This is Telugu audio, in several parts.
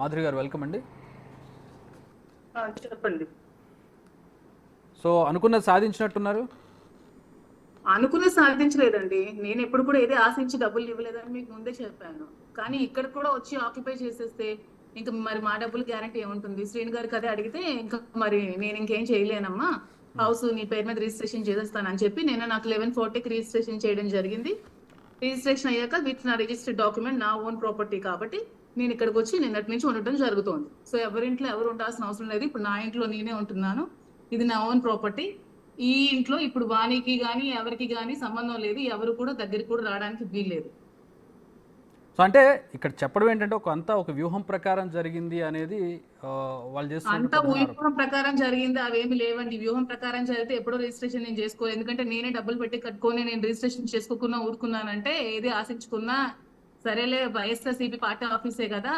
మాధురి గారు వెల్కమ్ అండి. చెప్పండి. సో అనుకున్నది సాధించినట్టున్నారు. అనుకున్నది సాధించలేదండి. నేను ఎప్పుడు కూడా ఏదే ఆశించి డబ్బులు ఇవ్వలేదని మీకు ముందే చెప్పాను. కానీ ఇక్కడ కూడా వచ్చి ఆక్యుపై చేసేస్తే ఇంకా మరి మా డబ్బులు గ్యారంటీ ఏముంటుంది? శ్రీను గారికి అదే అడిగితే ఇంకా మరి నేను ఇంకేం చేయలేనమ్మా, హౌస్ నీ పేరు మీద రిజిస్ట్రేషన్ చేసేస్తానని చెప్పి నేను నాకు 1140కి రిజిస్ట్రేషన్ చేయడం జరిగింది. రిజిస్ట్రేషన్ అయ్యాక విత్ నా రిజిస్టర్డ్ డాక్యుమెంట్ నా ఓన్ ప్రాపర్టీ కాబట్టి నేను ఇక్కడికి వచ్చి నిన్నటి నుంచి ఉండటం జరుగుతోంది. సో ఎవరింట్లో ఎవరు ఉండాల్సిన అవసరం లేదు. ఇప్పుడు నా ఇంట్లో నేనే ఉంటున్నాను. ఇది నా ఓన్ ప్రాపర్టీ. ఈ ఇంట్లో ఇప్పుడు వానికి గాని ఎవరికి గాని సంబంధం లేదు. ఎవరు కూడా దగ్గరికి కూడా రావడానికి వీల్లేదు. సో అంటే ఇక్కడ చెప్పడం ఏంటంటే ఒక వ్యూహం ప్రకారం జరిగింది అనేది వాళ్ళు అంత చేస్తున్నారు. వ్యూహం ప్రకారం జరిగింది అవేమి లేవండి. వ్యూహం ప్రకారం జరిగితే ఎప్పుడో రిజిస్ట్రేషన్ నేను చేసుకోలేదు. ఎందుకంటే నేనే డబ్బులు పెట్టి కట్టుకొని నేను రిజిస్ట్రేషన్ చేసుకోకుండా ఊరుకున్నానంటే ఏది ఆశించుకున్నా సరేలే వైఎస్ఆర్సీపీ పార్టీ ఆఫీసే కదా,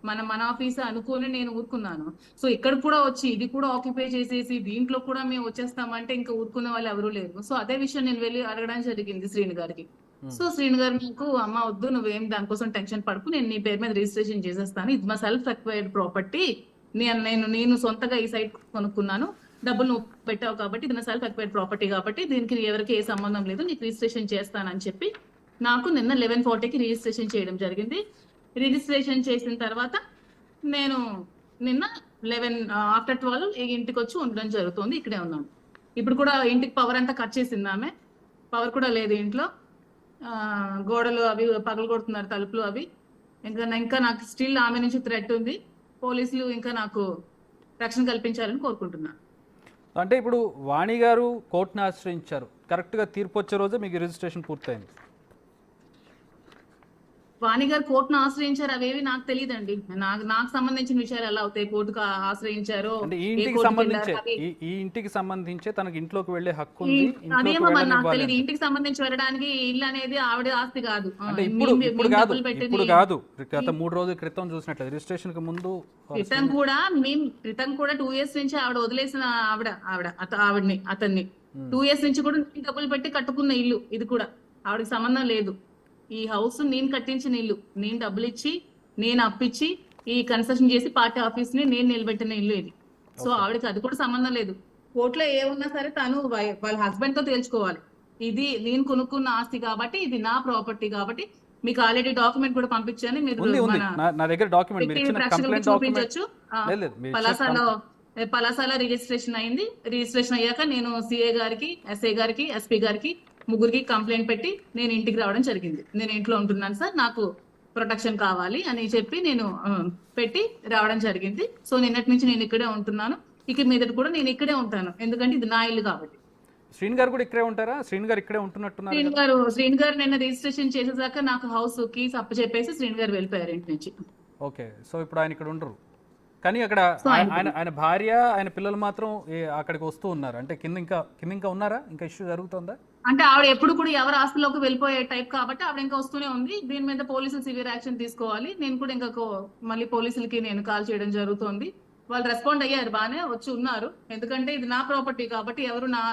మన ఆఫీసే అనుకుని నేను ఊరుకున్నాను. సో ఇక్కడ కూడా వచ్చి ఇది కూడా ఆక్యుపై చేసేసి దీంట్లో కూడా మేము వచ్చేస్తామంటే ఇంకా ఊరుకునే వాళ్ళు ఎవరు లేరు. సో అదే విషయం నేను వెళ్ళి అడగడం జరిగింది శ్రీను గారికి. సో శ్రీను గారు నాకు అమ్మ వద్దు, నువ్వేం దానికోసం టెన్షన్ పడుకు, నేను నీ పేరు మీద రిజిస్ట్రేషన్ చేసేస్తాను. ఇది మా సెల్ఫ్ అక్వైర్డ్ ప్రాపర్టీ. నేను సొంతగా ఈ సైట్ కొనుక్కున్నాను, డబ్బులు నువ్వు పెట్టావు కాబట్టి ఇది నా సెల్ఫ్ అక్వైర్డ్ ప్రాపర్టీ కాబట్టి దీనికి ఎవరికి ఏ సంబంధం లేదు, నీకు రిజిస్ట్రేషన్ చేస్తానని చెప్పి నాకు నిన్న 1140కి రిజిస్ట్రేషన్ చేయడం జరిగింది. రిజిస్ట్రేషన్ చేసిన తర్వాత నేను నిన్న 12 ఇంటికి వచ్చి ఉండడం జరుగుతుంది. ఇక్కడే ఉన్నాను. ఇప్పుడు కూడా ఇంటికి పవర్ అంతా కట్ చేసింది ఆమె. పవర్ కూడా లేదు ఇంట్లో. గోడలు అవి పగలు కొడుతున్నారు, తలుపులు అవి. ఇంకా నాకు స్టిల్ ఆమె నుంచి థ్రెట్ ఉంది. పోలీసులు ఇంకా నాకు రక్షణ కల్పించాలని కోరుకుంటున్నాను. అంటే ఇప్పుడు వాణి గారు కోర్టును ఆశ్రయించారు, కరెక్ట్గా తీర్పు వచ్చే రోజే మీకు రిజిస్ట్రేషన్ పూర్తయింది. వాణి గారు కోర్టును ఆశ్రయించారు అవేవి నాకు తెలియదండి. నాకు సంబంధించిన విషయాలు ఎలా అవుతాయి? కోర్టుకు ఆశ్రయించారో ఈ ఇంటికి సంబంధించి తనకి ఇంట్లోకి వెళ్లే హక్కు ఉంది. అదేమో మరి నాకు తెలియదు. ఇంటికి సంబంధించి వెళ్ళడానికి ఇల్లు అనేది ఆవిడ ఆస్తి కాదు. ఇప్పుడు కాదు, గత 3 రోజుల క్రితం చూసినట్లు రిజిస్ట్రేషన్ కి ముందు క్రితం కూడా 2 years నుంచి ఆవిడ వదిలేసిన అతన్ని 2 years నుంచి కూడా డబ్బులు పెట్టి కట్టుకున్న ఇల్లు ఇది కూడా ఆవిడకి సంబంధం లేదు. ఈ హౌస్ నేను కట్టించిన ఇల్లు, నేను డబ్బులు ఇచ్చి నేను అప్పిచ్చి ఈ కన్స్ట్రక్షన్ చేసి పార్టీ ఆఫీస్ ని నేను నిలబెట్టిన ఇల్లు ఇది. సో ఆవిడకి అది కూడా సంబంధం లేదు. కోర్టులో ఏమున్నా సరే తను వాళ్ళ హస్బెండ్ తో తేల్చుకోవాలి. ఇది నేను కొనుక్కున్న ఆస్తి కాబట్టి, ఇది నా ప్రాపర్టీ కాబట్టి. మీకు ఆల్రెడీ డాక్యుమెంట్ కూడా పంపించాను, మీరు చూపించవచ్చు. పలాసాల రిజిస్ట్రేషన్ అయింది. రిజిస్ట్రేషన్ అయ్యాక నేను సిఏ గారికి, ఎస్ఐ గారికి, ఎస్పీ గారికి ముగ్గురికి కంప్లైంట్ పెట్టి నేను ఇంటికి రావడం జరిగింది. నేను ఇంట్లో ఉంటున్నాను సార్, నాకు ప్రొటెక్షన్ కావాలి అని చెప్పి నేను పెట్టి రావడం జరిగింది. సో నిన్నటి నుంచి నేను ఇక్కడే ఉంటున్నాను. ఇక మీదటి కూడా నేను ఇక్కడే ఉంటాను, ఎందుకంటే ఇది నా ఇల్లు కాబట్టి. శ్రీను గారు కూడా ఇక్కడే ఉంటారా? శ్రీను గారు ఇక్కడే ఉంటున్నట్టున్నారు. శ్రీను గారు నిన్న రిజిస్ట్రేషన్ చేసేదాకా నాకు హౌస్ కీస్ అప్పు చెప్పేసి శ్రీను గారు వెళ్ళిపోయారు ఇంటి నుంచి. ఓకే, సో ఇప్పుడు ఆయన ఇక్కడ ఉండరు, కానీ అక్కడ ఆయన భార్య ఆయన పిల్లలు మాత్రం అక్కడికి వస్తూ ఉన్నారు. అంటే కింద ఇంకా ఉన్నారా? ఇంకా ఇష్యూ జరుగుతుందా? అంటే ఆవిడ ఎప్పుడు కూడా ఎవరి ఆస్తులోకి వెళ్ళిపోయే టైప్ కాబట్టి ఆవిడ ఇంకా వస్తూనే ఉంది. దీని మీద పోలీసులు సివియర్ యాక్షన్ తీసుకోవాలి. నేను కూడా ఇంకా మళ్ళీ పోలీసులకి నేను కాల్ చేయడం జరుగుతుంది. వాళ్ళు రెస్పాండ్ అయ్యారు, బాగానే వచ్చి ఉన్నారు. ఎందుకంటే ఇది నా ప్రాపర్టీ కాబట్టి ఎవరు నా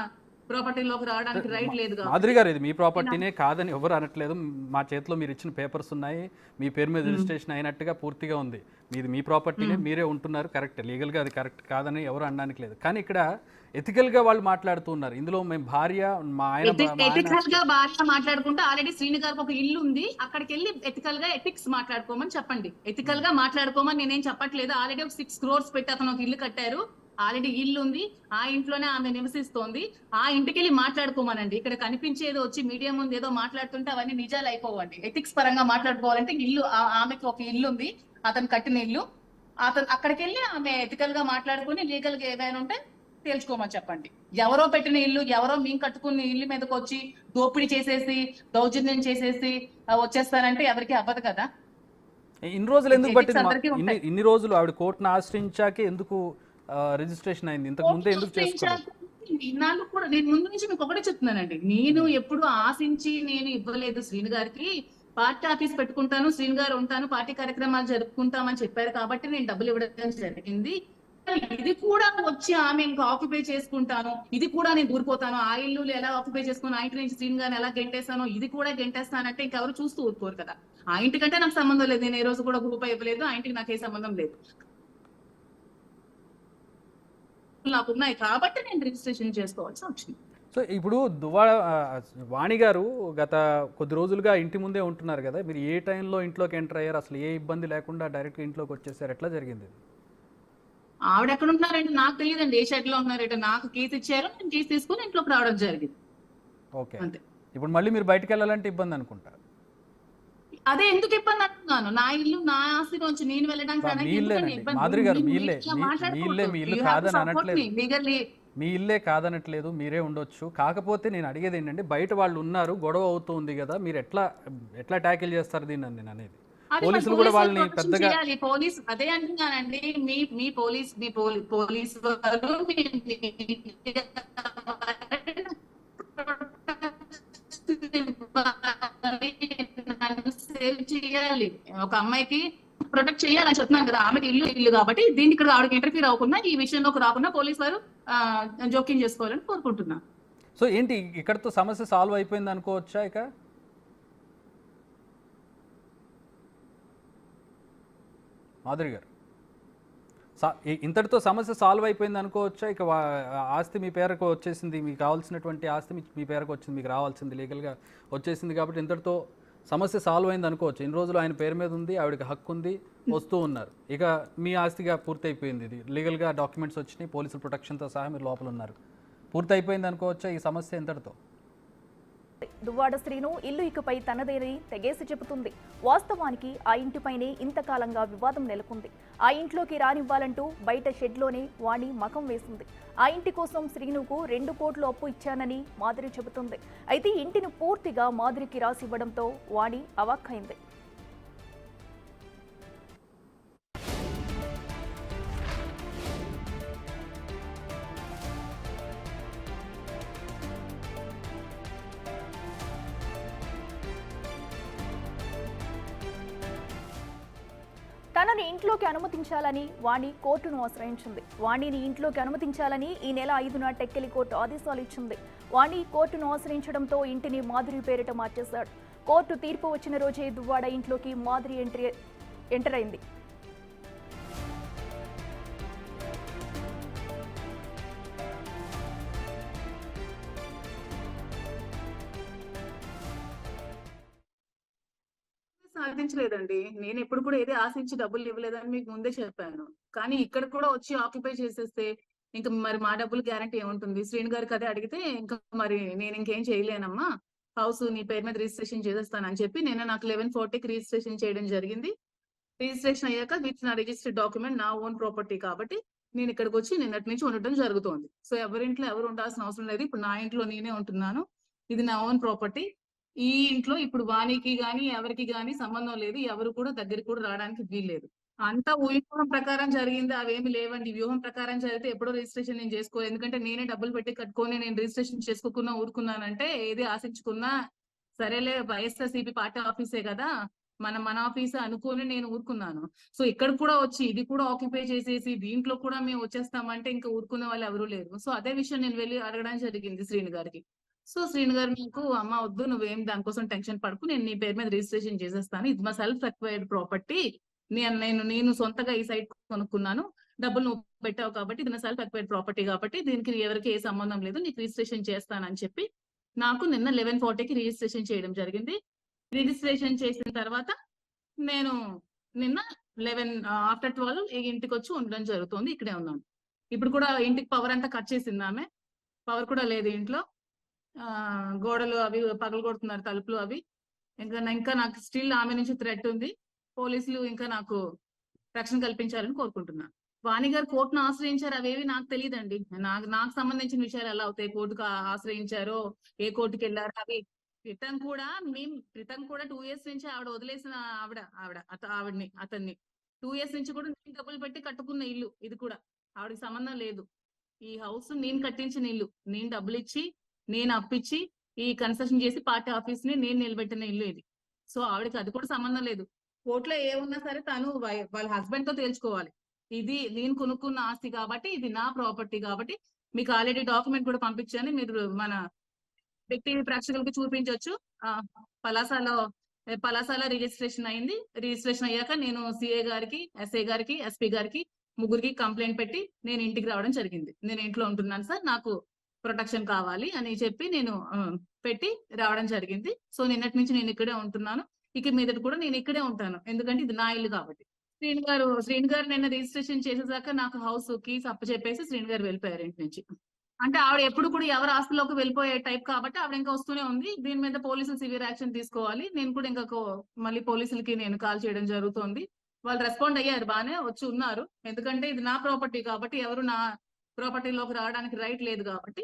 ప్రాపర్టీలోకి రావడానికి రైట్ లేదు. మాధురి గారు, ఇది మీ ప్రాపర్టీనే కాదని ఎవరు అనట్లేదు. మా చేతిలో మీరు ఇచ్చిన పేపర్స్ ఉన్నాయి, మీ పేరు మీద రిజిస్ట్రేషన్ అయినట్టుగా పూర్తిగా ఉంది. మీది మీ ప్రాపర్టీనే, మీరే ఉంటున్నారు, కరెక్ట్. లీగల్గా అది కరెక్ట్ కాదని ఎవరు అనడానికి లేదు. కానీ ఇక్కడ ఎథికల్ గా వాళ్ళు మాట్లాడుతూ ఉన్నారు. ఇందులో మేము భార్య ఎథికల్ గా భార్య మాట్లాడుకుంటే ఆల్రెడీ శ్రీను గారికి ఒక ఇల్లు ఉంది, అక్కడికి వెళ్ళి ఎథికల్ గా ఎథిక్స్ మాట్లాడుకోమని చెప్పండి. ఎథికల్ గా మాట్లాడుకోమని నేనేం చెప్పట్లేదు. ఆల్రెడీ ఒక 6 crores పెట్టి అతను ఒక ఇల్లు కట్టారు. ఆల్రెడీ ఇల్లు ఉంది, ఆ ఇంట్లోనే ఆమె నివసిస్తోంది. ఆ ఇంటికి వెళ్ళి మాట్లాడుకోమనండి. ఇక్కడ కనిపించేది వచ్చి మీడియా ముందు ఏదో మాట్లాడుతుంటే అవన్నీ నిజాలు అయిపోవండి. ఎథిక్స్ పరంగా మాట్లాడుకోవాలంటే ఇల్లు, ఆమెకి ఒక ఇల్లు ఉంది, అతను కట్టిన ఇల్లు. అతను అక్కడికి వెళ్ళి ఆమె ఎథికల్ గా మాట్లాడుకుని లీగల్ గా ఏదైనా ఉంటే తేల్చుకోమని చెప్పండి. ఎవరో పెట్టిన ఇల్లు, ఎవరో మేము కట్టుకున్న ఇల్లు మీదకి వచ్చి దోపిడీ చేసేసి దౌర్జన్యం చేసేసి వచ్చేస్తారంటే ఎవరికి అవ్వదు కదా. ఇన్ని రోజులు ఎందుకు పట్టింది? ఇన్ని రోజులు ఆవిడ కోర్టును ఆశ్రయించాకే ఎందుకు రిజిస్ట్రేషన్ అయింది? ఇంతకు ముందే ఎందుకు చేసుకున్నారు? ఇన్నాళ్ళు కూడా నేను ముందు నుంచి మీకు ఒకటే చెప్తున్నానండి, నేను ఎప్పుడు ఆశించి నేను ఇవ్వలేదు. శ్రీను గారికి పార్టీ ఆఫీస్ పెట్టుకుంటాను, శ్రీను గారు ఉంటాను, పార్టీ కార్యక్రమాలు జరుపుకుంటామని చెప్పారు కాబట్టి నేను డబ్బులు ఇవ్వడం జరిగింది. ఇది కూడా వచ్చి ఆమె ఇంకా ఆక్యుపై చేసుకుంటాను, ఇది కూడా నేను దూరిపోతాను, ఆ ఇల్లు ఎలా ఆక్యుపై చేసుకుని ఆ ఇంటి నుంచి శ్రీన్ గారిని ఎలా గెంటేస్తానో ఇది కూడా గెంటేస్తానంటే ఇంకెవరు చూస్తూ ఊరుకోరు కదా. ఆ ఇంటికంటే నాకు సంబంధం లేదు, నేను ఏ రోజు కూడా రూపాయి ఇవ్వలేదు, ఆ ఇంటికి నాకు ఏ సంబంధం లేదు, నాకున్నాయి కాబట్టి నేను రిజిస్ట్రేషన్ చేసుకోవాల్సి వచ్చింది. సో ఇప్పుడు దువ్వాడ వాణి గారు గత కొద్ది రోజులుగా ఇంటి ముందే ఉంటున్నారు కదా, మీరు ఏ టైంలో ఇంట్లోకి ఎంటర్ అయ్యారు, అసలు ఏ ఇబ్బంది లేకుండా డైరెక్ట్గా ఇంట్లోకి వచ్చేసారు, ఎట్లా జరిగింది? ఆవిడ ఎక్కడ ఉన్నారంటే నాకు తెలియదండి, ఏ షెడ్ లో ఉన్నారంటే నాకు కీస్ ఇచ్చారు, నేను కీస్ తీసుకుని ఇంట్లోకి రావడం జరిగింది. ఓకే, అంతే. ఇప్పుడు మళ్ళీ మీరు బయటకు వెళ్ళాలంటే ఇబ్బంది అనుకుంటారు. అదే ఎందుకు ఇబ్బంది అంటున్నాను, నా ఇల్లు నా ఆస్తి నుంచి నేను వెళ్ళడానికి మీ ఇల్లేనండి మాధురి గారు, మీ ఇల్లే, మీ ఇల్లు కాదని అనట్లేదు, మీ ఇల్లే కాదనట్లేదు, మీరే ఉండొచ్చు. కాకపోతే నేను అడిగేది ఏంటంటే బయట వాళ్ళు ఉన్నారు, గొడవ అవుతుంది కదా, మీరు ఎట్లా ఎట్లా ట్యాకిల్ చేస్తారు దీన్ని నేను అనేది. పోలీసులు కూడా వాళ్ళని పెద్దగా పోలీస్ అదే అంటున్నానండి, మీ పోలీస్ వారు సేవ్ చేయాలి, ఒక అమ్మాయికి ప్రొటెక్ట్ చేయాలని చెప్తున్నాను కదా. ఆమెకి ఇల్లు కాబట్టి దీన్ని ఇక్కడ ఆవిడకి ఇంటర్ఫీర్ అవ్వకుండా, ఈ విషయంలోకి రాకుండా పోలీస్ వారు జోక్యం చేసుకోవాలని కోరుకుంటున్నా. సో ఏంటి ఇక్కడతో సమస్య సాల్వ్ అయిపోయింది అనుకోవచ్చా? ఇక మాధురి గారు, ఇంతటితో సమస్య సాల్వ్ అయిపోయింది అనుకోవచ్చా? ఇక ఆస్తి మీ పేరుకు వచ్చేసింది, మీకు కావాల్సినటువంటి ఆస్తి మీ పేరుకు వచ్చింది, మీకు రావాల్సింది లీగల్గా వచ్చేసింది కాబట్టి ఇంతటితో సమస్య సాల్వ్ అయింది అనుకోవచ్చు. ఇన్ని రోజులు ఆయన పేరు మీద ఉంది, ఆవిడకి హక్కు ఉంది, వస్తూ ఉన్నారు, ఇక మీ ఆస్తిగా పూర్తి అయిపోయింది, ఇది లీగల్గా డాక్యుమెంట్స్ వచ్చినాయి, పోలీసుల ప్రొటెక్షన్తో సహా మీరు లోపల ఉన్నారు, పూర్తి అయిపోయింది అనుకోవచ్చా ఈ సమస్య ఇంతటితో? దువ్వాడ శ్రీను ఇల్లు ఇకపై తనదేని తెగేసి చెబుతుంది. వాస్తవానికి ఆ ఇంటిపైనే ఇంతకాలంగా వివాదం నెలకొంది. ఆ ఇంట్లోకి రానివ్వాలంటూ బయట షెడ్లోనే వాణి మకం వేసింది. ఆ ఇంటి కోసం శ్రీనుకు 2 కోట్లు అప్పు ఇచ్చానని మాధురి చెబుతుంది. అయితే ఇంటిని పూర్తిగా మాధురికి రాసివ్వడంతో వాణి అవాక్కైంది. తనని ఇంట్లోకి అనుమతించాలని వాణి కోర్టును ఆశ్రయించింది. వాణిని ఇంట్లోకి అనుమతించాలని ఈ నెల 5న టెక్కలి కోర్టు ఆదేశాలు ఇచ్చింది. వాణి కోర్టును ఆశ్రయించడంతో ఇంటిని మాధురి పేరిట మార్చేశాడు. కోర్టు తీర్పు వచ్చిన రోజే దువ్వాడ ఇంట్లోకి మాధురి ఎంటర్ అయింది. సాధించలేదండి, నేను ఎప్పుడు కూడా ఏది ఆశించి డబ్బులు ఇవ్వలేదని మీకు ముందే చెప్పాను. కానీ ఇక్కడ కూడా వచ్చి ఆక్యుపై చేసేస్తే ఇంకా మరి మా డబ్బులు గ్యారంటీ ఏముంటుంది? శ్రీను గారికి అదే అడిగితే ఇంకా మరి నేను ఇంకేం చేయలేనమ్మా, హౌస్ నీ పేరు మీద రిజిస్ట్రేషన్ చేసేస్తానని చెప్పి నేను నాకు 1140కి రిజిస్ట్రేషన్ చేయడం జరిగింది. రిజిస్ట్రేషన్ అయ్యాక విత్ నా రిజిస్టర్డ్ డాక్యుమెంట్ నా ఓన్ ప్రాపర్టీ కాబట్టి నేను ఇక్కడికి వచ్చి నిన్నటి నుంచి ఉండటం జరుగుతోంది. సో ఎవరింట్లో ఎవరు ఉండాల్సిన అవసరం లేదు, ఇప్పుడు నా ఇంట్లో నేనే ఉంటున్నాను, ఇది నా ఓన్ ప్రాపర్టీ. ఈ ఇంట్లో ఇప్పుడు వాణికి గాని ఎవరికి గాని సంబంధం లేదు, ఎవరు కూడా దగ్గరికి కూడా రావడానికి వీల్లేదు. అంతా ఊహించడం ప్రకారం జరిగింది, అవేమి లేవండి. వ్యూహం ప్రకారం జరిగితే ఎప్పుడో రిజిస్ట్రేషన్ నేను చేసుకోవాలి, ఎందుకంటే నేనే డబ్బులు పెట్టి కట్టుకొని నేను రిజిస్ట్రేషన్ చేసుకోకుండా ఊరుకున్నానంటే ఏది ఆశించుకున్నా సరేలే వైఎస్ఆర్సీపీ పార్టీ ఆఫీసే కదా, మన ఆఫీస్ అనుకోని నేను ఊరుకున్నాను. సో ఇక్కడ కూడా వచ్చి ఇది కూడా ఆక్యుపై చేసేసి దీంట్లో కూడా మేము వచ్చేస్తామంటే ఇంకా ఊరుకునే వాళ్ళు ఎవరు లేరు. సో అదే విషయం నేను వెళ్ళి అడగడం జరిగింది శ్రీను గారికి. సో శ్రీను గారు నాకు, అమ్మ వద్దు, నువ్వేం దానికోసం టెన్షన్ పడకు, నేను నీ పేరు మీద రిజిస్ట్రేషన్ చేసేస్తాను, ఇది మా సెల్ఫ్ అక్వైర్డ్ ప్రాపర్టీ, నేను సొంతగా ఈ సైట్ కొనుక్కున్నాను, డబ్బులు నువ్వు పెట్టావు కాబట్టి ఇది నా సెల్ఫ్ అక్వైర్డ్ ప్రాపర్టీ కాబట్టి దీనికి ఎవరికి ఏ సంబంధం లేదు, నీకు రిజిస్ట్రేషన్ చేస్తానని చెప్పి నాకు నిన్న 1140కి రిజిస్ట్రేషన్ చేయడం జరిగింది. రిజిస్ట్రేషన్ చేసిన తర్వాత నేను నిన్న 12 ఇంటికి వచ్చి ఉండడం జరుగుతుంది, ఇక్కడే ఉన్నాను. ఇప్పుడు కూడా ఇంటికి పవర్ అంతా కట్ చేసింది ఆమె, పవర్ కూడా లేదు ఇంట్లో, గోడలు అవి పగలు కొడుతున్నారు, తలుపులు అవి. ఇంకా నాకు స్టిల్ ఆమె నుంచి థ్రెట్ ఉంది, పోలీసులు ఇంకా నాకు రక్షణ కల్పించాలని కోరుకుంటున్నాను. వాణి గారు కోర్టును ఆశ్రయించారు, అవేవి నాకు తెలియదండి, నాకు సంబంధించిన విషయాలు ఎలా అవుతాయి, కోర్టుకు ఆశ్రయించారో ఏ కోర్టుకి వెళ్ళారో అవి. క్రితం కూడా 2 years నుంచి ఆవిడ వదిలేసిన అతన్ని 2 years నుంచి కూడా నేను డబ్బులు పెట్టి కట్టుకున్న ఇల్లు ఇది కూడా, ఆవిడకి సంబంధం లేదు. ఈ హౌస్ నేను కట్టించిన ఇల్లు, నేను డబ్బులు ఇచ్చి నేను అప్పిచ్చి ఈ కన్స్ట్రక్షన్ చేసి పార్టీ ఆఫీస్ ని నేను నిలబెట్టిన ఇల్లు ఇది. సో ఆవిడకి అది కూడా సంబంధం లేదు. కోర్టులో ఏమున్నా సరే తను వాళ్ళ హస్బెండ్ తో తేల్చుకోవాలి. ఇది నేను కొనుక్కున్న ఆస్తి కాబట్టి, ఇది నా ప్రాపర్టీ కాబట్టి, మీకు ఆల్రెడీ డాక్యుమెంట్ కూడా పంపించాను. మీరు మన వ్యక్తి ప్రేక్షకులకు చూపించవచ్చు. పలాసాలో రిజిస్ట్రేషన్ అయింది. రిజిస్ట్రేషన్ అయ్యాక నేను సిఏ గారికి, ఎస్ఐ గారికి, ఎస్పీ గారికి ముగ్గురికి కంప్లైంట్ పెట్టి నేను ఇంటికి రావడం జరిగింది. నేను ఇంట్లో ఉంటున్నాను సార్, నాకు ప్రొటెక్షన్ కావాలి అని చెప్పి నేను పెట్టి రావడం జరిగింది. సో నిన్నటి నుంచి నేను ఇక్కడే ఉంటున్నాను. ఇక మీదట కూడా నేను ఇక్కడే ఉంటాను, ఎందుకంటే ఇది నా ఇల్లు కాబట్టి. శ్రీను గారు నిన్న రిజిస్ట్రేషన్ చేసేదాకా నాకు హౌస్ కీస్ అప్పచెప్పేసి శ్రీను గారు వెళ్ళిపోయారు ఇంటి నుంచి. అంటే ఆవిడ ఎప్పుడు కూడా ఎవరి ఆస్తులోకి వెళ్ళిపోయే టైప్ కాబట్టి ఆవిడ ఇంకా వస్తూనే ఉంది. దీని మీద పోలీసులు సివియర్ యాక్షన్ తీసుకోవాలి. నేను కూడా ఇంకా మళ్ళీ పోలీసులకి నేను కాల్ చేయడం జరుగుతోంది. వాళ్ళు రెస్పాండ్ అయ్యారు, బాగానే వచ్చి ఉన్నారు. ఎందుకంటే ఇది నా ప్రాపర్టీ కాబట్టి ఎవరు నా ప్రాపర్టీలోకి రావడానికి రైట్ లేదు కాబట్టి.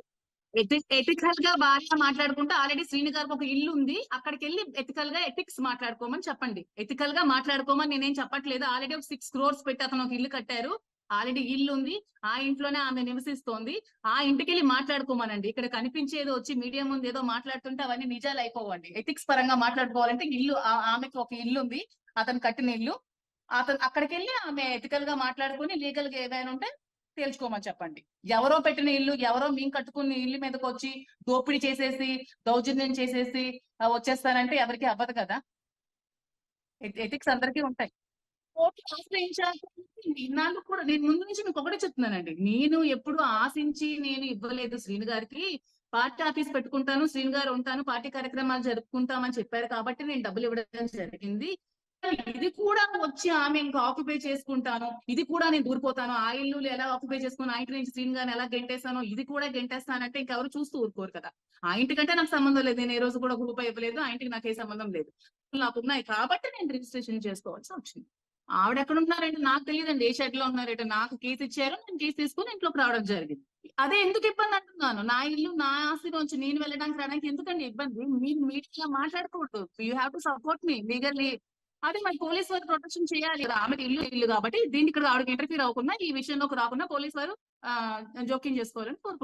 ఎథికల్ గా బాగా మాట్లాడుకుంటే ఆల్రెడీ శ్రీను గారికి ఒక ఇల్లు ఉంది, అక్కడికి వెళ్ళి ఎథికల్ గా ఎథిక్స్ మాట్లాడుకోమని చెప్పండి. ఎథికల్ గా మాట్లాడుకోమని నేనేం చెప్పట్లేదు. ఆల్రెడీ ఒక 6 crores పెట్టి అతను ఒక ఇల్లు కట్టారు. ఆల్రెడీ ఇల్లు ఉంది, ఆ ఇంట్లోనే ఆమె నివసిస్తోంది. ఆ ఇంటికి వెళ్ళి మాట్లాడుకోమనండి. ఇక్కడ కనిపించేది వచ్చి మీడియా ముందు ఏదో మాట్లాడుతుంటే అవన్నీ నిజాలు అయిపోవండి. ఎథిక్స్ పరంగా మాట్లాడుకోవాలంటే ఇల్లు, ఆమెకు ఒక ఇల్లు ఉంది, అతను కట్టిన ఇల్లు. అతను అక్కడికి వెళ్ళి ఆమె ఎథికల్ గా మాట్లాడుకుని లీగల్ గా ఏదైనా ఉంటే తేల్చుకోమని చెప్పండి. ఎవరో పెట్టిన ఇల్లు, ఎవరో మేము కట్టుకున్న ఇల్లు మీదకి వచ్చి దోపిడీ చేసేసి, దౌర్జన్యం చేసేసి వచ్చేస్తానంటే ఎవరికి అవ్వదు కదా. ఎథిక్స్ అందరికీ ఉంటాయి. కోర్టును ఆశ్రయించాలి. ఇన్నాళ్ళు కూడా నేను ముందు నుంచి మీకు ఒకటే చెప్తున్నానండి, నేను ఎప్పుడు ఆశించి నేను ఇవ్వలేదు శ్రీను గారికి. పార్టీ ఆఫీస్ పెట్టుకుంటాను, శ్రీను గారు ఉంటాను, పార్టీ కార్యక్రమాలు జరుపుకుంటామని చెప్పారు కాబట్టి నేను డబ్బులు ఇవ్వడం జరిగింది. ఇది కూడా వచ్చి ఆమె ఇంకా ఆక్యుపై చేసుకుంటాను, ఇది కూడా నేను దూరిపోతాను, ఆ ఇల్లు ఎలా ఆక్యుపై చేసుకుని ఆ ఇంటి నుంచి శ్రీను గారిని ఎలా గెంటేస్తానో ఇది కూడా గెంటేస్తానంటే ఇంకెవరు చూస్తూ ఊరుకోరు కదా. ఆ ఇంటికంటే నాకు సంబంధం లేదు, నేను ఏ రోజు కూడా రూపాయి ఇవ్వలేదు, ఆ ఇంటికి నాకు ఏ సంబంధం లేదు. నాకు ఉన్నాయి కాబట్టి నేను రిజిస్ట్రేషన్ చేసుకోవాల్సి వచ్చింది. ఆవిడ ఎక్కడ ఉన్నారంటే నాకు తెలియదండి, ఏ షెడ్ లో ఉన్నారంటే. నాకు కేసు ఇచ్చారు, నేను కేసు తీసుకుని ఇంట్లోకి రావడం జరిగింది. అదే ఎందుకు ఇబ్బంది అంటున్నాను, నా ఇల్లు నా ఆస్తి నుంచి నేను వెళ్ళడానికి రావడానికి ఎందుకండి ఇబ్బంది? మీరు మీడియా మాట్లాడకూడదు. You have to support me legally. అదే మరి పోలీస్ వారు ప్రొటెక్షన్ చేయాలి కదా. ఆమె ఇల్లు కాబట్టి దీన్ని ఇక్కడ ఆవిడకి ఇంటర్ఫీర్ అవ్వకుండా, ఈ విషయంలోకి రాకుండా పోలీస్ వారు జోక్యం చేసుకోవాలని కోరుకుంటున్నాను.